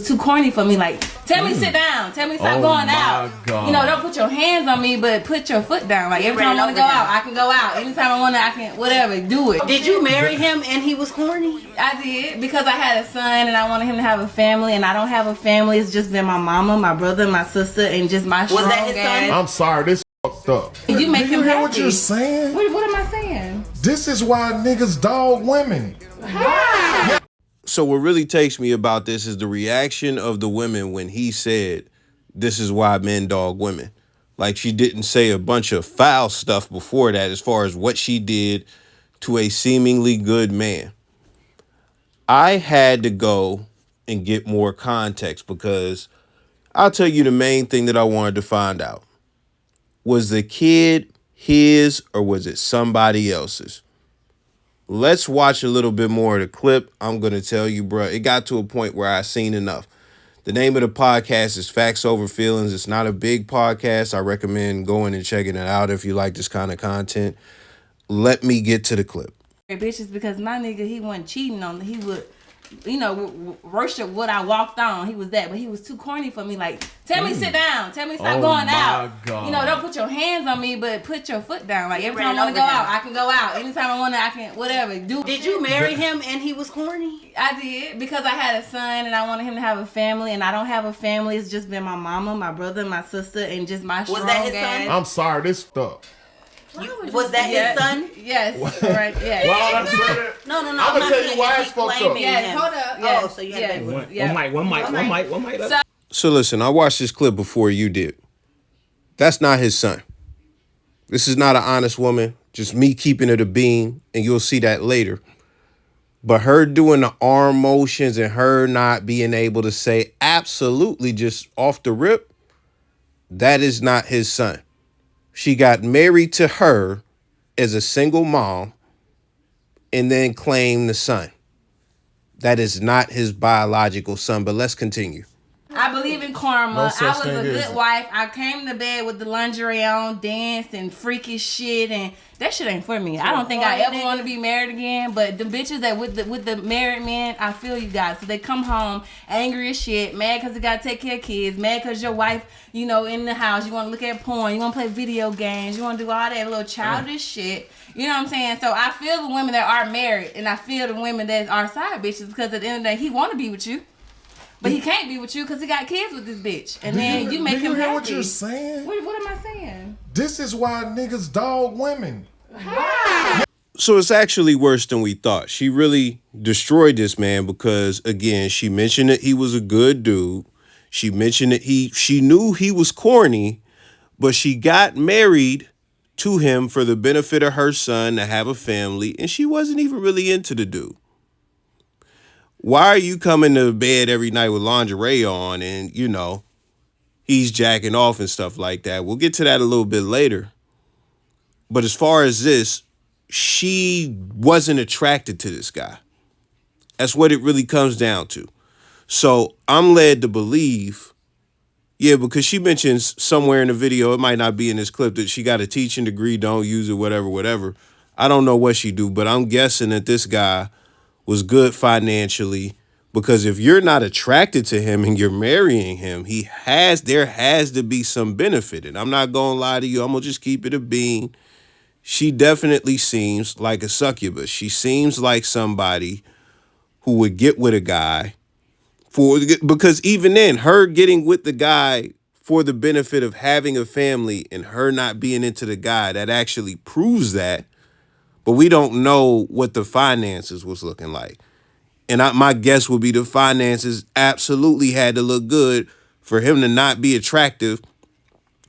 Too corny for me. Like, tell me sit down. Tell me stop going out. God. You know, don't put your hands on me, but put your foot down. Like, every time I want to go out, I can go out. Anytime I want to, I can, whatever, do it. Did you marry him and he was corny? I did, because I had a son and I wanted him to have a family, and I don't have a family. It's just been my mama, my brother, my sister, and just my strong Was that his ass. son? I'm sorry, this fucked up. You make him hear happy. what you're saying? What am I saying? This is why niggas dog women. So what really takes me about this is the reaction of the women when he said, this is why men dog women. Like, she didn't say a bunch of foul stuff before that as far as what she did to a seemingly good man. I had to go and get more context, because I'll tell you the main thing that I wanted to find out. Was the kid his or was it somebody else's? Let's watch a little bit more of the clip. I'm going to tell you, bro, it got to a point where I seen enough. The name of the podcast is Facts Over Feelings. It's not a big podcast. I recommend going and checking it out if you like this kind of content. Let me get to the clip. Bitches, because my nigga, he wasn't cheating on. He would, you know, worship what I walked on. He was that, but he was too corny for me. Like, tell me sit down. Tell me stop going out. God. You know, don't put your hands on me, but put your foot down. Like, every time I want to go out, I can go out. Anytime I want to, I can, whatever, do. Did you marry him and he was corny? I did, because I had a son and I wanted him to have a family, and I don't have a family. It's just been my mama, my brother, my sister, and just my strong Was that his son? ass. I'm sorry, this fucked up. Was that his son? Yes, right, yes. Why would I say that? No. I'ma I'm not tell you saying why he it's fucked claiming up. Yes, him. hold up. Oh, Yes, so you had yes. to One wait. mic. So listen, I watched this clip before you did. That's not his son. This is not an honest woman. Just me keeping it a bean, and you'll see that later. But her doing the arm motions and her not being able to say absolutely just off the rip, that is not his son. She got married to her as a single mom and then claimed the son. That is not his biological son, but let's continue. I believe in karma. No I such was thing a as good it. wife. I came to bed with the lingerie on, danced and freaky shit, and that shit ain't for me. I don't think I ever want to be married again. But the bitches that with the married men, I feel you guys. So they come home angry as shit, mad because they gotta take care of kids, mad because your wife, you know, in the house. You want to look at porn, you want to play video games, you want to do all that little childish shit. You know what I'm saying? So I feel the women that are married, and I feel the women that are side bitches, because at the end of the day, he want to be with you. But he can't be with you because he got kids with this bitch. And then you make him Do you hear happy. what you're saying? What am I saying? This is why niggas dog women. So it's actually worse than we thought. She really destroyed this man because, again, she mentioned that he was a good dude. She mentioned that she knew he was corny, but she got married to him for the benefit of her son to have a family, and she wasn't even really into the dude. Why are you coming to bed every night with lingerie on and, you know, he's jacking off and stuff like that? We'll get to that a little bit later. But as far as this, she wasn't attracted to this guy. That's what it really comes down to. So I'm led to believe, yeah, because she mentions somewhere in the video, it might not be in this clip, that she got a teaching degree, don't use it, whatever. I don't know what she do, but I'm guessing that this guy was good financially, because if you're not attracted to him and you're marrying him, there has to be some benefit. And I'm not gonna lie to you, I'm gonna just keep it a bean. She definitely seems like a succubus. She seems like somebody who would get with a guy because even then, her getting with the guy for the benefit of having a family and her not being into the guy, that actually proves that. But we don't know what the finances was looking like. And my guess would be the finances absolutely had to look good for him to not be attractive.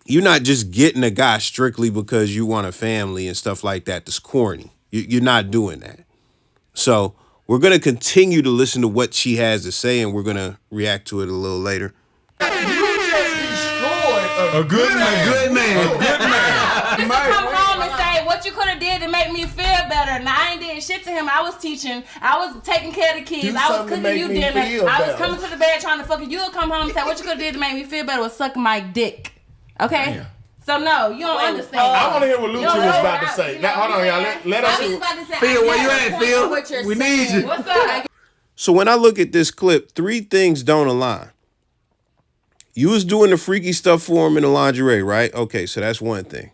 You're not just getting a guy strictly because you want a family and stuff like that. That's corny. You're not doing that. So we're going to continue to listen to what she has to say, and we're going to react to it a little later. You just destroyed a good man. Come home and say what you could have did to make me feel better. Now I ain't did shit to him. I was teaching. I was taking care of the kids. Do I was something to cooking make you me dinner. feel I was better. coming to the bed trying to fuck you. You'll come home and say what you could have did to make me feel better was suck my dick. Okay? Damn. So no, you don't understand. I want to hear what Lucha You don't was know about to what say. I- Now, hold on, y'all. Let us I was hear. about to say, Phil, I where get you the at, point Phil? of what you're We saying. need you. What's up? So when I look at this clip, three things don't align. You was doing the freaky stuff for him in the lingerie, right? Okay, so that's one thing.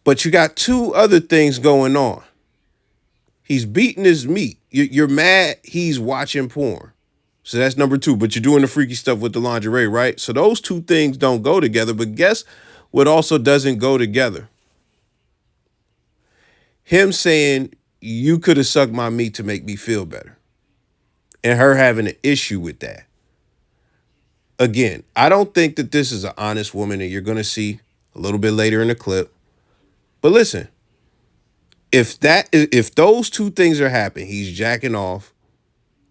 But you got two other things going on. He's beating his meat. You're mad he's watching porn. So that's number two. But you're doing the freaky stuff with the lingerie, right? So those two things don't go together. But guess what also doesn't go together? Him saying, you could have sucked my meat to make me feel better. And her having an issue with that. Again, I don't think that this is an honest woman, and you're going to see a little bit later in the clip. But listen, if those two things are happening, he's jacking off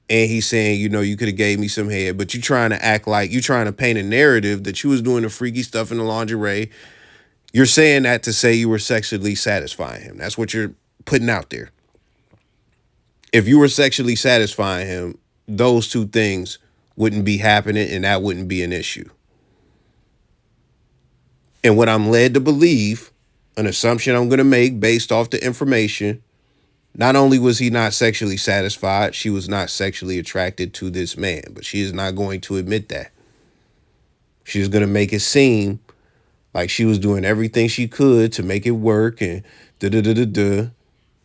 and he's saying, you could have gave me some head, but you trying to act like you trying to paint a narrative that you was doing the freaky stuff in the lingerie. You're saying that to say you were sexually satisfying him. That's what you're putting out there. If you were sexually satisfying him, those two things wouldn't be happening and that wouldn't be an issue. And what I'm led to believe, an assumption I'm going to make based off the information, not only was he not sexually satisfied, she was not sexually attracted to this man, but she is not going to admit that. She's going to make it seem like she was doing everything she could to make it work and da-da-da-da-da,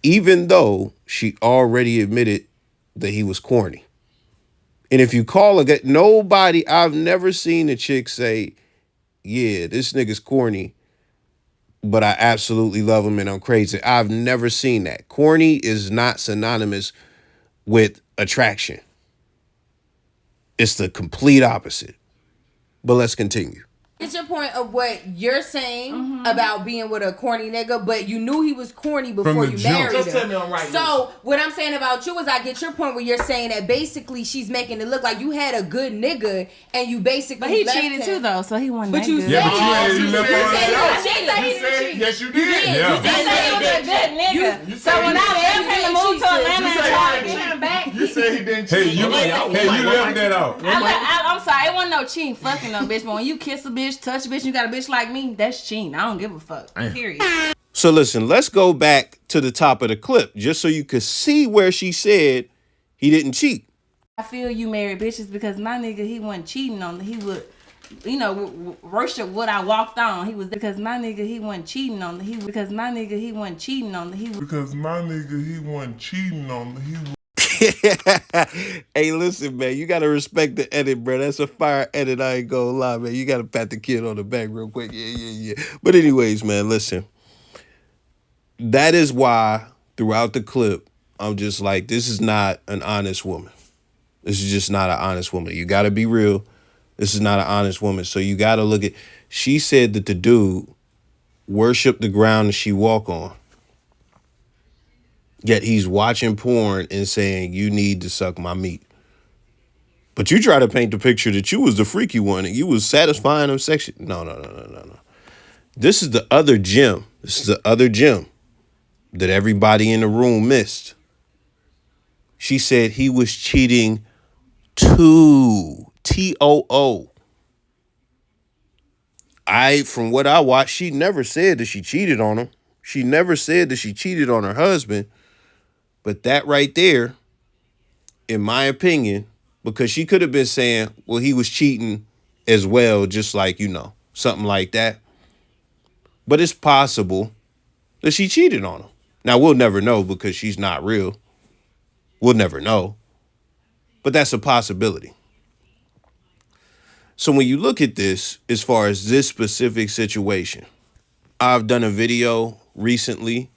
even though she already admitted that he was corny. And if you call nobody, I've never seen a chick say, yeah, this nigga's corny, but I absolutely love him and I'm crazy. I've never seen that. Corny is not synonymous with attraction. It's the complete opposite. But let's continue. It's your point of what you're saying about being with a corny nigga, but you knew he was corny before you married him. Just tell me I'm right. So what I'm saying about you is I get your point where you're saying that basically she's making it look like you had a good nigga and you basically But he cheated too though, so he wasn't but that you good. said you left Yes, you did. You said he was a good nigga. So when I left him to move to Atlanta and tried to get him back, You said he didn't Hey, cheat. you left that out. I'm sorry, it wasn't no cheating fucking no bitch, but when you kiss a bitch, touch a bitch, you got a bitch like me, that's cheating. I don't give a fuck. Period. So listen, let's go back to the top of the clip just so you could see where she said he didn't cheat. I feel you married bitches because my nigga, he wasn't cheating on he would, worship what I walked on. He was because my nigga, he wasn't cheating on because my nigga, he wasn't cheating on Because my nigga, he wasn't cheating on he was. Hey, listen, man, you gotta respect the edit, bro. That's a fire edit. I ain't gonna lie, man. You gotta pat the kid on the back real quick. Yeah. But anyways, man, listen. That is why throughout the clip, I'm just like, this is not an honest woman. This is just not an honest woman. You gotta be real. This is not an honest woman. So you gotta look at. She said that the dude worshiped the ground that she walk on. Yet he's watching porn and saying, you need to suck my meat. But you try to paint the picture that you was the freaky one and you was satisfying him sexually. No. This is the other gem. This is the other gem that everybody in the room missed. She said he was cheating too. T-O-O. From what I watched, she never said that she cheated on him. She never said that she cheated on her husband. But that right there, in my opinion, because she could have been saying, well, he was cheating as well, just like, something like that. But it's possible that she cheated on him. Now, we'll never know because she's not real. We'll never know. But that's a possibility. So when you look at this, as far as this specific situation, I've done a video recently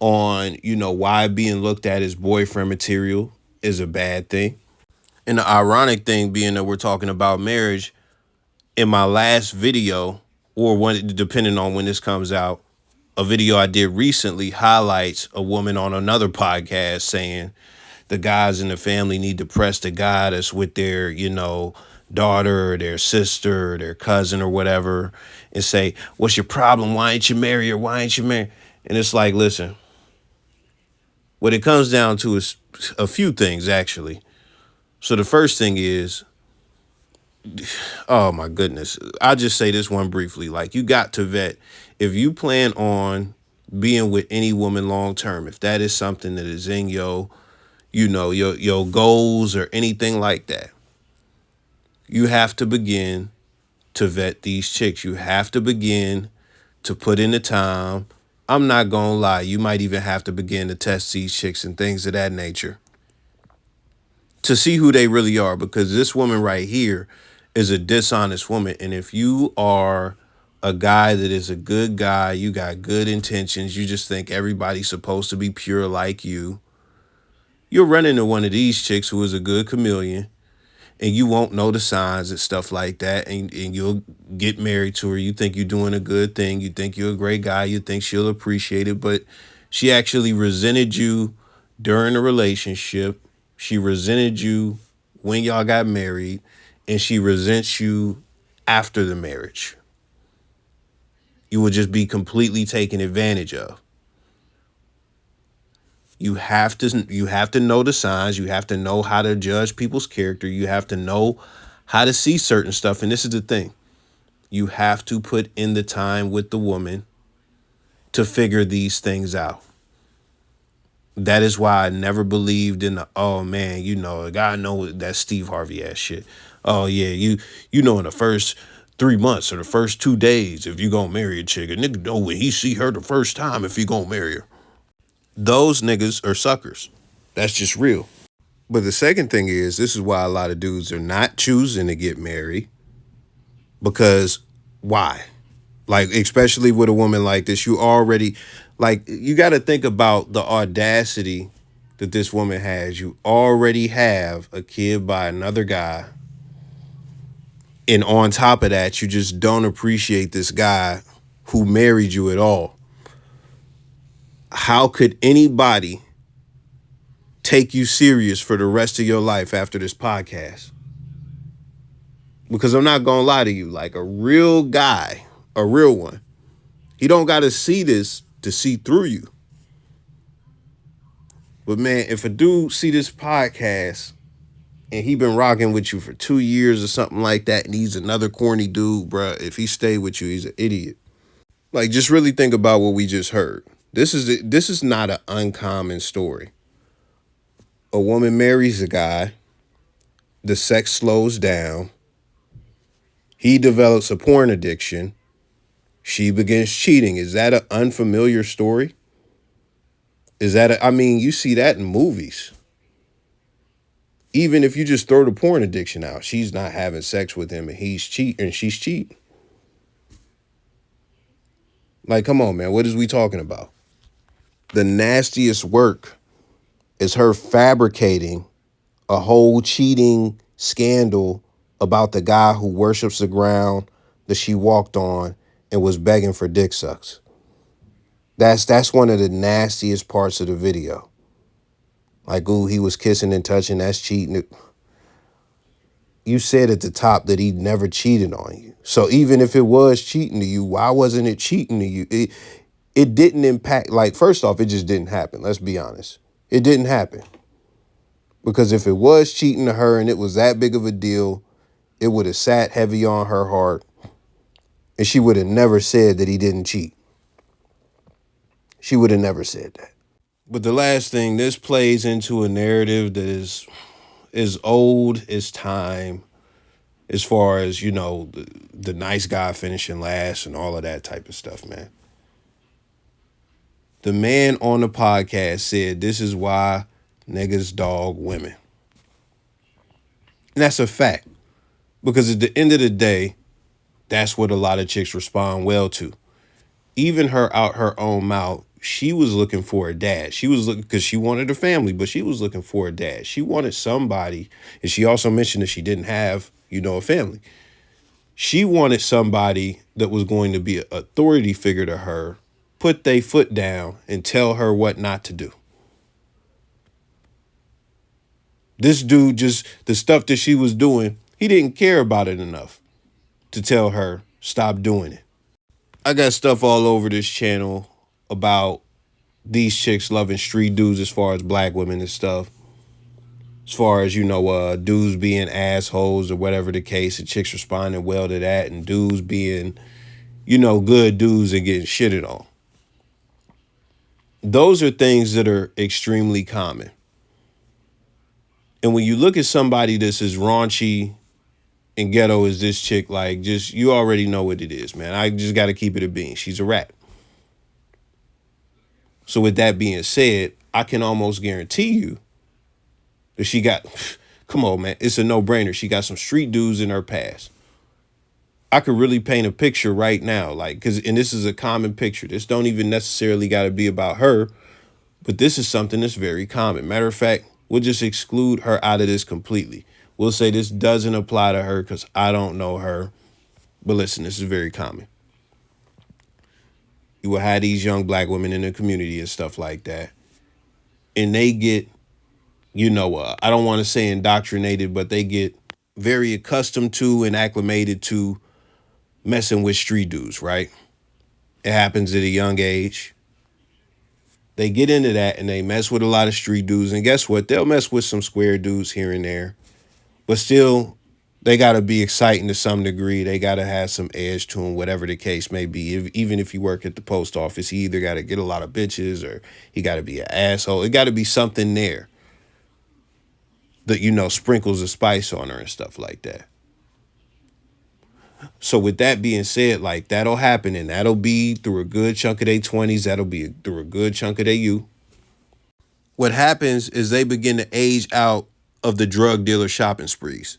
on, why being looked at as boyfriend material is a bad thing. And the ironic thing being that we're talking about marriage, in my last video, or depending on when this comes out, a video I did recently highlights a woman on another podcast saying the guys in the family need to press the guy that's with their, daughter or their sister or their cousin or whatever and say, what's your problem? Why ain't you married her? Why ain't you married? And it's like, listen, what it comes down to is a few things, actually. So the first thing is, oh, my goodness. I'll just say this one briefly. Like, you got to vet. If you plan on being with any woman long term, if that is something that is in your your goals or anything like that. You have to begin to vet these chicks. You have to begin to put in the time. I'm not gonna lie, you might even have to begin to test these chicks and things of that nature to see who they really are, because this woman right here is a dishonest woman. And if you are a guy that is a good guy, you got good intentions, you just think everybody's supposed to be pure like you'll run into one of these chicks who is a good chameleon, and you won't know the signs and stuff like that, and you'll get married to her. You think you're doing a good thing. You think you're a great guy. You think she'll appreciate it, but she actually resented you during the relationship. She resented you when y'all got married, and she resents you after the marriage. You will just be completely taken advantage of. You have to know the signs. You have to know how to judge people's character. You have to know how to see certain stuff. And this is the thing. You have to put in the time with the woman to figure these things out. That is why I never believed in the, oh man, God know that Steve Harvey ass shit. Oh yeah, you know in the first 3 months or the first 2 days if you gonna marry a chick, a nigga know when he see her the first time if he gonna marry her. Those niggas are suckers. That's just real. But the second thing is, this is why a lot of dudes are not choosing to get married. Because why? Like, especially with a woman like this, you already, like, you got to think about the audacity that this woman has. You already have a kid by another guy. And on top of that, you just don't appreciate this guy who married you at all. How could anybody take you serious for the rest of your life after this podcast? Because I'm not gonna lie to you, like a real guy, a real one, he don't gotta see this to see through you. But man, if a dude see this podcast and he been rocking with you for 2 years or something like that, and he's another corny dude, bruh, if he stay with you, he's an idiot. Like, just really think about what we just heard. This is not an uncommon story. A woman marries a guy, the sex slows down, he develops a porn addiction, she begins cheating. Is that an unfamiliar story? You see that in movies. Even if you just throw the porn addiction out, she's not having sex with him and he's cheating and she's cheating. Like, come on, man, what is we talking about? The nastiest work is her fabricating a whole cheating scandal about the guy who worships the ground that she walked on and was begging for dick sucks. That's one of the nastiest parts of the video. Like, ooh, he was kissing and touching, that's cheating. You said at the top that he never cheated on you. So even if it was cheating to you, why wasn't it cheating to you? It didn't impact, like, first off, it just didn't happen. Let's be honest. It didn't happen. Because if it was cheating to her and it was that big of a deal, it would have sat heavy on her heart and she would have never said that he didn't cheat. She would have never said that. But the last thing, this plays into a narrative that is as old as time, as far as, the nice guy finishing last and all of that type of stuff, man. The man on the podcast said this is why niggas dog women. And that's a fact. Because at the end of the day, that's what a lot of chicks respond well to. Even her out her own mouth, she was looking for a dad. She was looking, because she wanted a family, but she was looking for a dad. She wanted somebody, and she also mentioned that she didn't have, a family. She wanted somebody that was going to be an authority figure to her, put their foot down, and tell her what not to do. This dude just, the stuff that she was doing, he didn't care about it enough to tell her, stop doing it. I got stuff all over this channel about these chicks loving street dudes as far as black women and stuff. As far as, dudes being assholes or whatever the case, and chicks responding well to that, and dudes being, good dudes and getting shitted on. Those are things that are extremely common. And when you look at somebody that's as raunchy and ghetto as this chick, like, just, you already know what it is, man. I just got to keep it a bean. She's a rat. So with that being said, I can almost guarantee you that she got, come on, man, it's a no-brainer. She got some street dudes in her past. I could really paint a picture right now, like, and this is a common picture. This don't even necessarily got to be about her, but this is something that's very common. Matter of fact, we'll just exclude her out of this completely. We'll say this doesn't apply to her because I don't know her. But listen, this is very common. You will have these young black women in the community and stuff like that. And they get, I don't want to say indoctrinated, but they get very accustomed to and acclimated to messing with street dudes, right? It happens at a young age. They get into that and they mess with a lot of street dudes. And guess what? They'll mess with some square dudes here and there. But still, they got to be exciting to some degree. They got to have some edge to them, whatever the case may be. Even if you work at the post office, he either got to get a lot of bitches or he got to be an asshole. It got to be something there that, sprinkles of spice on her and stuff like that. So with that being said, like, that'll happen, and that'll be through a good chunk of their 20s. That'll be through a good chunk of their youth. What happens is they begin to age out of the drug dealer shopping sprees.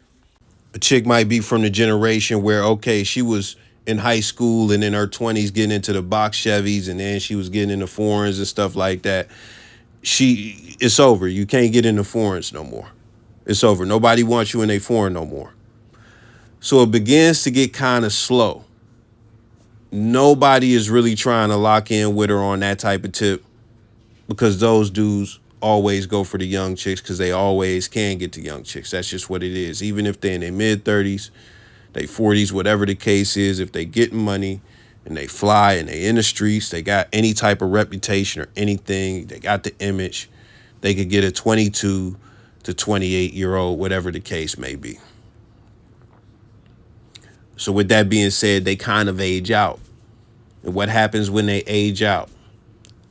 A chick might be from the generation where, okay, she was in high school and in her 20s getting into the box Chevys, and then she was getting into foreigns and stuff like that. It's over. You can't get into foreigns no more. It's over. Nobody wants you in a foreign no more. So it begins to get kind of slow. Nobody is really trying to lock in with her on that type of tip because those dudes always go for the young chicks because they always can get to young chicks. That's just what it is. Even if they're in their mid-30s, their 40s, whatever the case is, if they getting money and they fly and they in the streets, they got any type of reputation or anything, they got the image, they could get a 22 to 28-year-old, whatever the case may be. So with that being said, they kind of age out. And what happens when they age out?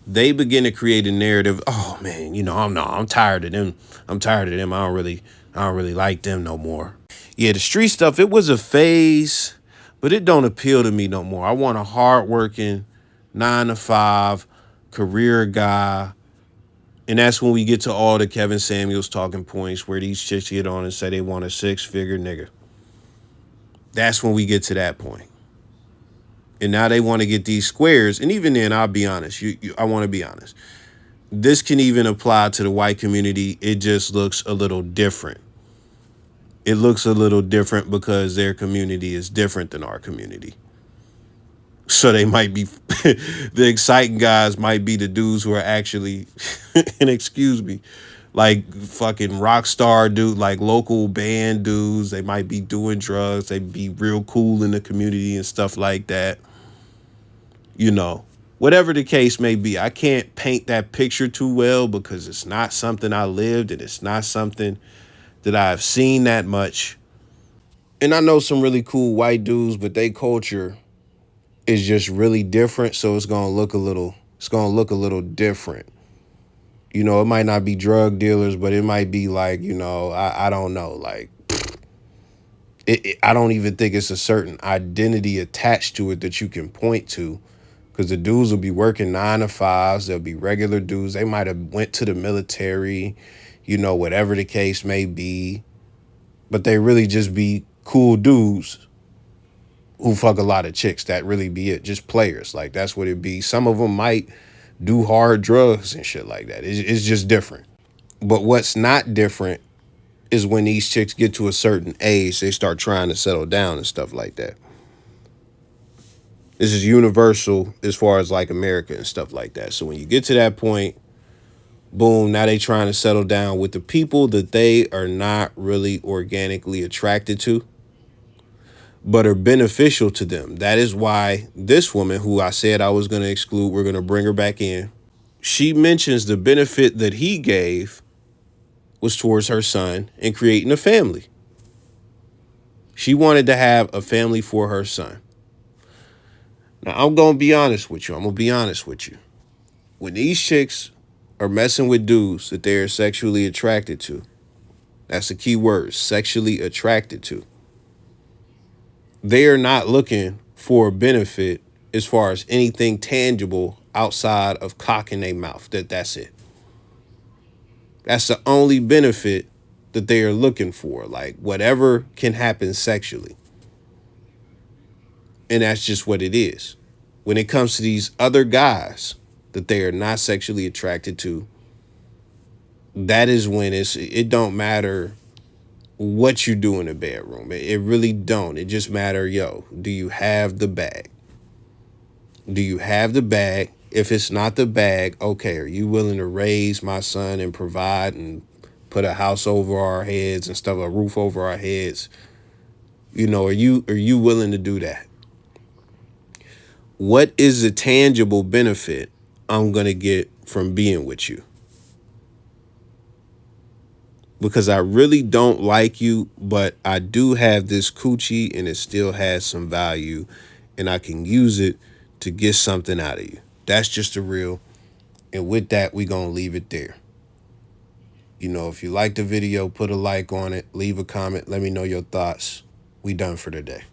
They begin to create a narrative. Oh man, I'm tired of them. I'm tired of them. I don't really like them no more. Yeah, the street stuff, it was a phase, but it don't appeal to me no more. I want a hardworking 9-to-5 career guy. And that's when we get to all the Kevin Samuels talking points where these chicks get on and say they want a 6-figure nigga. That's when we get to that point. And now they want to get these squares. And even then, I'll be honest. I want to be honest. This can even apply to the white community. It just looks a little different. It looks a little different because their community is different than our community. So they might be, the exciting guys might be the dudes who are actually, and excuse me, like fucking rock star dude, like local band dudes. They might be doing drugs. They be real cool in the community and stuff like that. Whatever the case may be, I can't paint that picture too well because it's not something I lived and it's not something that I've seen that much. And I know some really cool white dudes, but their culture is just really different. So it's going to look a little different. It might not be drug dealers, but it might be like, I don't know. Like, I don't even think it's a certain identity attached to it that you can point to. Because the dudes will be working 9-to-5s. They'll be regular dudes. They might have went to the military, whatever the case may be. But they really just be cool dudes who fuck a lot of chicks. That really be it. Just players. Like, that's what it be. Some of them might do hard drugs and shit like that. It's just different. But what's not different is when these chicks get to a certain age, they start trying to settle down and stuff like that. This is universal as far as like America and stuff like that. So when you get to that point, boom, now they trying to settle down with the people that they are not really organically attracted to, but are beneficial to them. That is why this woman, who I said I was going to exclude, we're going to bring her back in. She mentions the benefit that he gave was towards her son and creating a family. She wanted to have a family for her son. Now, I'm going to be honest with you. When these chicks are messing with dudes that they're sexually attracted to, That's the key word, sexually attracted to. They are not looking for a benefit as far as anything tangible outside of cock in their mouth. That's it. That's the only benefit that they are looking for. Like whatever can happen sexually. And that's just what it is. When it comes to these other guys that they are not sexually attracted to, that is when it don't matter what you do in the bedroom. It really don't. It just matter, yo, do you have the bag? Do you have the bag? If it's not the bag, okay, are you willing to raise my son and provide and put a house over our heads and stuff, a roof over our heads? You know, are you willing to do that? What is the tangible benefit I'm going to get from being with you? Because I really don't like you, but I do have this coochie and it still has some value and I can use it to get something out of you. That's just the real. And with that, we're going to leave it there. You know, if you like the video, put a like on it, leave a comment, let me know your thoughts. We done for today.